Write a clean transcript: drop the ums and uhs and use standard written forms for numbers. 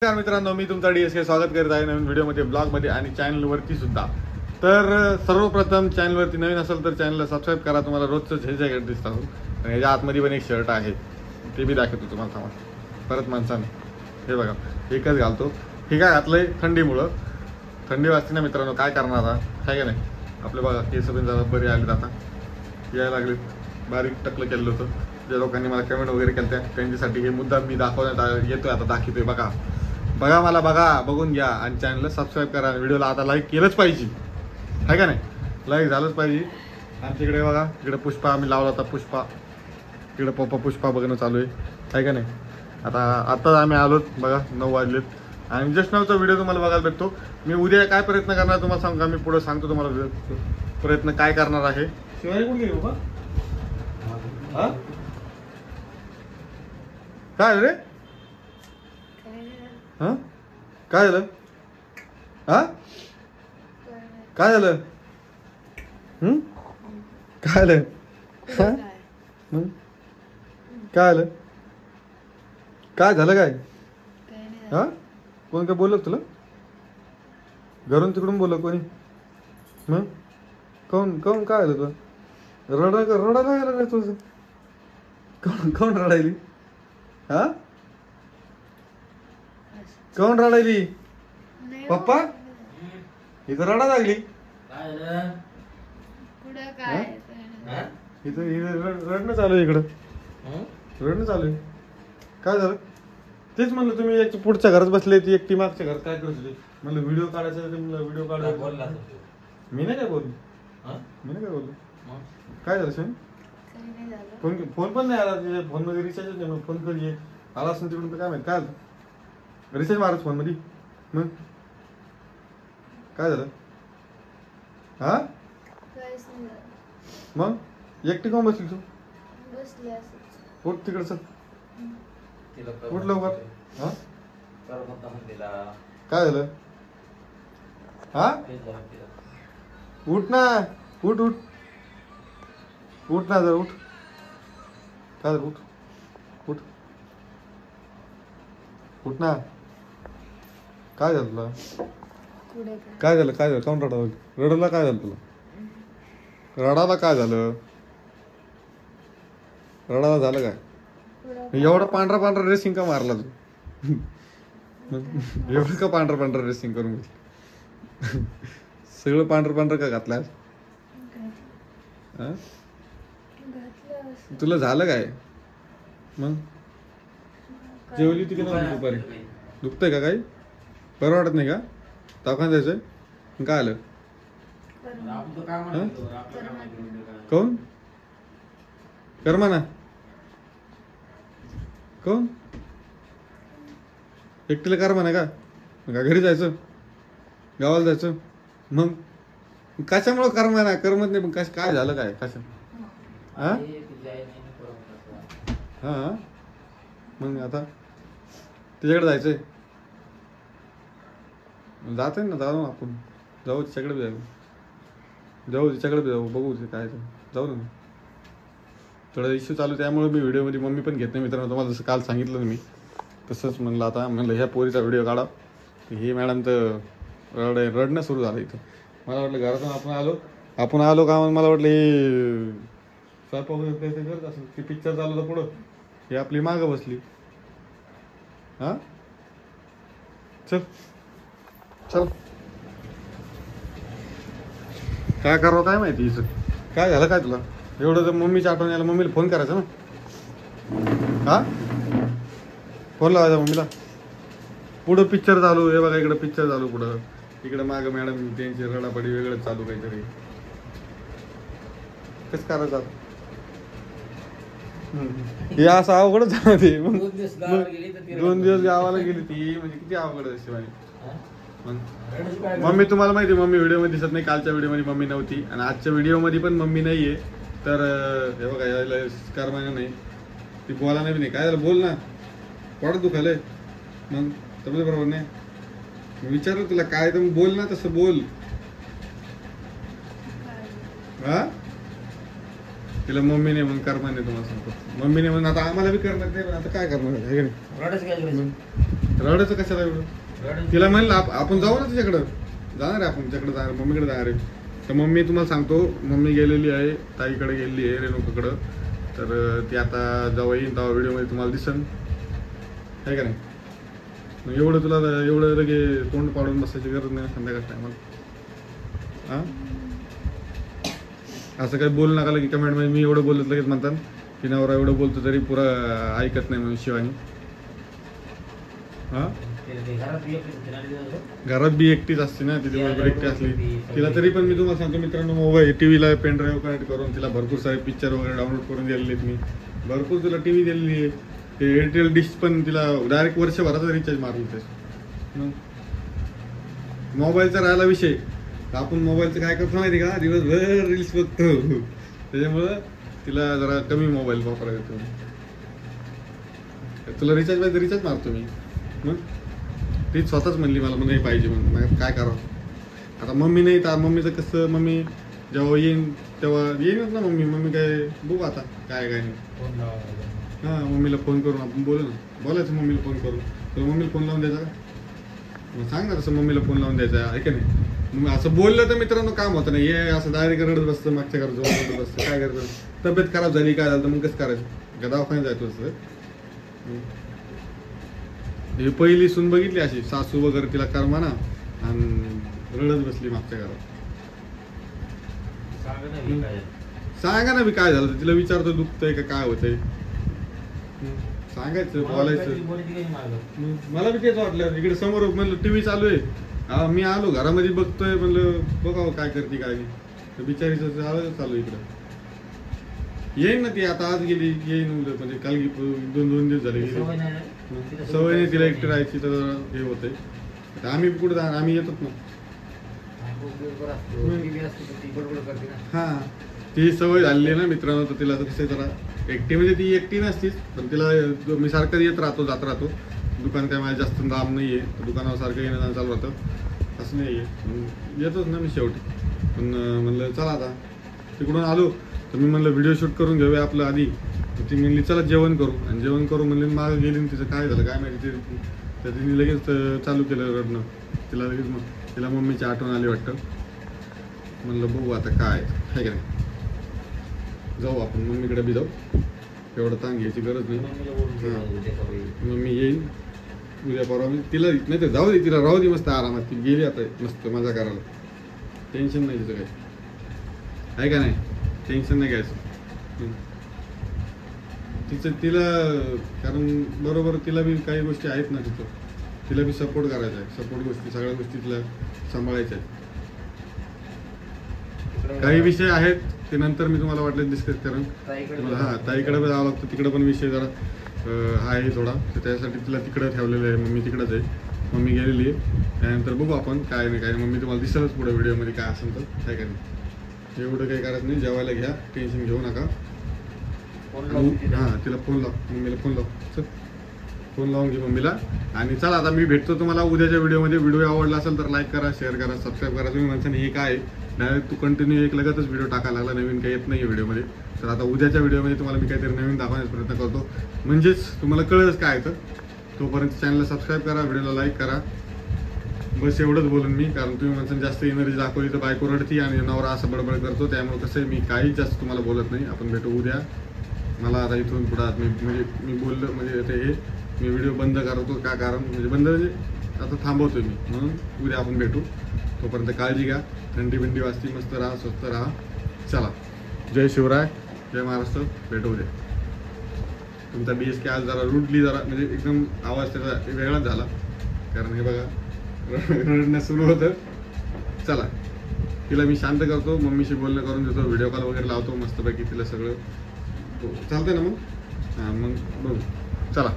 नमस्कार मित्रांनो, मी तुमचा DSK स्वागत करत आहे नवीन व्हिडिओमध्ये, ब्लॉगमध्ये आणि चॅनलवरती सुद्धा. तर सर्वप्रथम चॅनलवरती नवीन असेल तर चॅनलला सबस्क्राईब करा. तुम्हाला रोजच हे जॅकेट दिसतं आणि ह्याच्या आतमध्ये पण एक शर्ट आहे, ते बी दाखवतो तुम्हाला. थांबा, परत माणसाने हे बघा, एकच घालतो. हे काय घातलंय थंडीमुळं, थंडी वाजते ना मित्रांनो, काय करणार आता, आहे का नाही. आपले बघा केस पण जरा बरे आलेत, आता यायला लागले. बारीक टकलं केलं होतं, ज्या लोकांनी मला कमेंट वगैरे केल्या त्यांच्यासाठी हे मुद्दा मी दाखवण्यात येतोय, आता दाखवतोय. बघा बघा, मला बघा, बघून घ्या आणि चॅनलला सबस्क्राईब करा. व्हिडिओला आता लाईक केलंच पाहिजे, आहे का नाही, लाईक झालंच पाहिजे. आमच्या इकडे बघा, इकडे पुष्पा आम्ही लावला होता, पुष्पा इकडे पप्पा पुष्पा बघणं चालू आहे का नाही. आता आम्ही आलोत बघा, 9 वाजलेत आणि जस्ट नावचा व्हिडिओ तुम्हाला बघायला भेटतो. मी उद्या काय प्रयत्न करणार तुम्हाला सांगा, मी पुढे सांगतो तुम्हाला प्रयत्न काय करणार आहे. शिवाय कुठे गेली बाबा, हा काय रे, हा काय झालं, हा काय झालं, काय झालं, काय झालं, काय झालं, काय हा, कोण काय बोललं तुला, घरून तिकडून बोललं कोणी, मग कोण कोण काय झालं तुला, रडायला गेलं काय तुझं, कोण रडायली, हा कोण रडायली, पप्पा इथं रडा लागली, इथं रडणं चालू आहे, इकडं रडणं चालू आहे. काय झालं तेच म्हणलं, तुम्ही एक पुढच्या घरात बसले, ती एकटी मागच्या घरात काय करत होती, म्हणलं व्हिडिओ काढायचा, व्हिडिओ काढायचा. मी नाही काय बोललो, मी नाही काय बोललो. काय झालं सर, फोन पण नाही आला, फोन मध्ये रिचार्जच नाही, फोन कधी आला असेल तिकडून तर काय माहिती. काय झालं, रिचार्ज मारत फोन मध्ये, मग काय झालं, हा मग एकटी कोण बसली तू, उठ तिकडचं, उठ लवकर, हा काय झालं, हा उठ ना, उठ उठ उठ ना, जर उठ, काय झालं, उठ उठ उठ ना, काय झालं तुला, काय झालं, काय झालं, कोण रडला, काय झालं तुला, रडाला काय झालं, रडाला झालं काय, एवढा पांढरा पांढरा ड्रेसिंग का मारला तू, एवढं का पांढरा पांढरा ड्रेसिंग करून घेतलं, सगळं पांढरं पांढरं का घातलं, तुला झालं काय, मग जेवली होती की नव्हती दुपारी, दुखतंय का काही, बरं वाटत नाही का, दवाखान्यात जायचंय, काय आलं, कोण कर्मा ना, कोण एकटीला कर्मा ना का घरी जायचं, गावाला जायचं, मग कशामुळं कर्मा ना, करमत नाही, पण काय झालं, काय कशा, हा हा मग आता तिच्याकडे जायचंय, जात ना, जाऊ आपण, जाऊ तिच्याकडे बी जाऊ, बघू काय जाऊ ना. थोडा इश्यू चालू त्यामुळे मी व्हिडिओमध्ये मम्मी पण घेत नाही मित्रांनो, तुम्हाला जसं काल सांगितलं मी तसंच म्हणलं. आता म्हणलं ह्या पोरीचा व्हिडिओ काढा, हे मॅडम तर रडणं सुरू झालं इथं. मला वाटलं घरातून आपण आलो का, मला वाटलं हे स्वयंपाक वगैरे ते करत असेल, ती पिक्चर चालू होतं पुढं, हे आपली मागं बसली, हा चल चल, काय करावं काय माहिती हिचं, काय झालं काय तुला, एवढं तर मम्मीच्या आठवण यायला मम्मीला फोन करायचा ना, हा फोन लावायचा मम्मीला. पुढं पिक्चर चालू, हे बघा इकडं पिक्चर चालू, पुढं इकडं मागं मॅडम त्यांची रडापडी वेगळंच चालू, काहीतरी कसं करायचं, हे असं अवघडच झालं ते. मग 2 दिवस गावाला गेली ती, म्हणजे किती अवघड आहे शिवानी. मम्मी तुम्हाला माहिती, मम्मी व्हिडिओ मध्ये दिसत नाही, कालच्या व्हिडिओ मध्ये मम्मी नव्हती आणि आजच्या व्हिडिओ मध्ये पण मम्मी नाहीये. तर हे बघा, यायला कर्माने नाही, ती बोला नाही, काय झालं बोल ना, पोटात दुखायलंय, मग तब्येत बरोबर नाही, विचारलं तुला काय, तर बोल ना, तसं बोल, हा तिला मम्मीने म्हणून कर्मा नाही, तुम्हाला सांगतो मम्मीने म्हणून, आता आम्हाला बी करणार नाही, पण आता काय करणार, रडायचं कशाला एवढं? तिला म्हणलं आपण जाऊ ना तिच्याकडं, जाणार आहे आपण तिच्याकडे, जाणार मम्मीकडे जाणार आहे. तर मम्मी तुम्हाला सांगतो, मम्मी गेलेली आहे ताईकडे, गेलेली आहे रेणुकाकडं. तर ती आता जेव्हा येईन तेव्हा व्हिडिओमध्ये तुम्हाला दिसन, आहे का नाही? मग एवढं तुला एवढं लगे तोंड पाडून बसायची गरज नाही संध्याकाळच्या टायमाला. हां, असं काही बोलू नका की कमेंटमध्ये मी एवढं बोलत लगेच म्हणतात की नवरा एवढं बोलतो तरी पुरा ऐकत नाही म्हणून शिवानी. हां, घरात बी एकटीच असते ना, ती दिवसभर एकटी असली तिला. तरी पण मी तुम्हाला सांगतो मित्रांनो, मोबाईल टीव्हीला पेन ड्राईव्ह कनेक्ट करून तिला भरपूर सारे पिक्चर वगैरे डाउनलोड करून दिलेले आहेत मी. भरपूर तिला टी व्ही दिलेली आहे. ते एअरटेल डिश पण तिला डायरेक्ट वर्षभराचा रिचार्ज मारलं त्याचं. मोबाईलचा राहिला विषय, आपण मोबाईलचं काय करतो माहिती का, दिवसभर रील्स बघतो. त्याच्यामुळं तिला जरा कमी मोबाईल वापरायला येतो. तुला रिचार्ज पाहिजे रिचार्ज मारतो मी. मग ती स्वतःच म्हणली मला नाही पाहिजे म्हणून, काय करावं आता. मम्मी नाही तर मम्मीचं कसं, मम्मी जेव्हा येईन तेव्हा येईनच ना मम्मी. मम्मी काय बघू आता काय काय नाही. हां, मम्मीला फोन करून आपण बोलू ना, बोलायचं मम्मीला फोन करून. तर मम्मीला फोन लावून द्यायचा का, मग सांग ना तसं मम्मीला फोन लावून द्यायचा आहे का नाही. मग असं बोललं तर मित्रांनो काम होतं नाही. हे असं डायरेक्ट रडत बसतं, मागच्या घरात जाऊन बसतं. काय करतं, तब्येत खराब झाली काय झालं तर मग कसं करायचं, दवाखान्यात जायचं असतं. ही पहिली सून बघितली अशी, सासू वगैरे तिला करमाना आणि रडत बसली मागच्या घरात. सांगा ना मी काय झालं, तिला विचारतो दुखतंय का काय होतंय, सांगायचं बोलायचं. मला बी तेच वाटलं, इकडे समोर म्हणलं टीव्ही चालू आहे, मी आलो घरामध्ये बघतोय, म्हणलं बघावं काय करते काय नाही. बिचारीचं चालू इकडं. येईन ना ती, आता आज गेली येईन उद्या, म्हणजे काल 2 दिवस झाले गेली. सवय नाही तिला एकटी राहायची, तर हे होतंय. आम्ही कुठं जाणार, आम्ही येतोच ना. हां, ती सवय झालेली आहे ना मित्रांनो. तर तिला कसं जरा एकटी, म्हणजे ती एकटी नसतीच, पण तिला मी सारखं येत राहतो जात राहतो. दुकान काय माझ्या जास्त लांब नाही आहे, दुकानावर सारखं येणं जाणं चालू राहतं. असं नाही आहे, येतोच ना मी शेवटी. पण म्हणलं चला आता तिकडून आलो तर मी म्हणलं व्हिडिओ शूट करून घेऊया आपलं आधी. तर ती म्हणली चला जेवण करू, आणि जेवण करू म्हणली मागं गेली. तिचं काय झालं काय माहिती, तर तिने लगेच चालू केलं रडणं. तिला लगेच मग तिला मम्मीची आठवण आली वाटतं. म्हणलं बघू आता काय आहे का नाही, जाऊ आपण मम्मीकडे बी जाऊ, एवढं ताण घ्यायची गरज नाही. मम्मी येईल उद्या परवा, मी तिला नाही तर जाऊ दे, तिला राहू दे मस्त आरामात. ती गेली आता मस्त मजा करायला, टेन्शन नाही तिचं काही, आहे का नाही, टेन्शन नाही घ्यायचं तिचं. तिला कारण बरोबर तिला बी काही गोष्टी आहेत ना तिथं, तिला बी सपोर्ट करायचा आहे. सपोर्ट गोष्टी सगळ्या गोष्टी तिला सांभाळायच्या आहेत. काही विषय आहेत ते नंतर मी तुम्हाला वाटलं डिस्कस करेन. हां, ताईकडे जावं लागतं, तिकडे पण विषय जरा आहे थोडा, तर त्यासाठी तिला तिकडं ठेवलेलं आहे. मम्मी तिकडंच आहे, मम्मी गेलेली आहे. त्यानंतर बघू आपण काय नाही काय. मम्मी तुम्हाला दिसेलच पुढे व्हिडिओमध्ये काय असेल तर, काय काय नाही. एवढं काही करत नाही, जेवायला घ्या, टेन्शन घेऊ नका. हां, तिला फोन लाव, मम्मीला फोन लाव, चल फोन लावून घे मम्मीला. आणि चला आता मी भेटतो तुम्हाला उद्याच्या व्हिडिओमध्ये. व्हिडिओ आवडला असेल तर लाईक करा, शेअर करा, सबस्क्राईब करा. तुम्ही म्हणता हे काय डायरेक्ट तू कंटिन्यू एक लगतच व्हिडिओ टाकायला लागला, नवीन काही येत नाही व्हिडिओमध्ये. तर आता उद्याच्या व्हिडिओमध्ये तुम्हाला मी काहीतरी नवीन दाखवण्याचा प्रयत्न करतो, म्हणजेच तुम्हाला कळलंच काय आहे. तर तोपर्यंत चॅनलला सबस्क्राईब करा, व्हिडिओला लाईक करा. बस एवढंच बोलून मी, कारण तुम्ही म्हणता जास्त एनर्जी दाखवली तर बायको रडती आणि नवरा असं बडबड करतो. त्यामुळे कसं आहे, मी काहीच जास्त तुम्हाला बोलत नाही. आपण भेटू उद्या. मला आता इथून पुढं मी बोललं म्हणजे आता हे मी व्हिडिओ बंद करतो. का कारण म्हणजे बंद म्हणजे आता थांबवतोय मी, म्हणून उद्या आपण भेटू. तोपर्यंत काळजी घ्या, थंडी बिंडी वाजती, मस्त राहा, स्वस्त राहा. चला, जय शिवराय, जय महाराष्ट्र. भेटू उद्या. तुमचा BSK आज जरा रुडली, जरा म्हणजे एकदम आवाज त्याचा वेगळाच झाला, कारण हे बघा रडणं सुरू होतं. चला, तिला मी शांत करतो, मम्मीशी बोलणं करून देतो, व्हिडिओ कॉल वगैरे लावतो मस्तपैकी तिला सगळं चालतंय ना. मग हां, मग बघू, चला.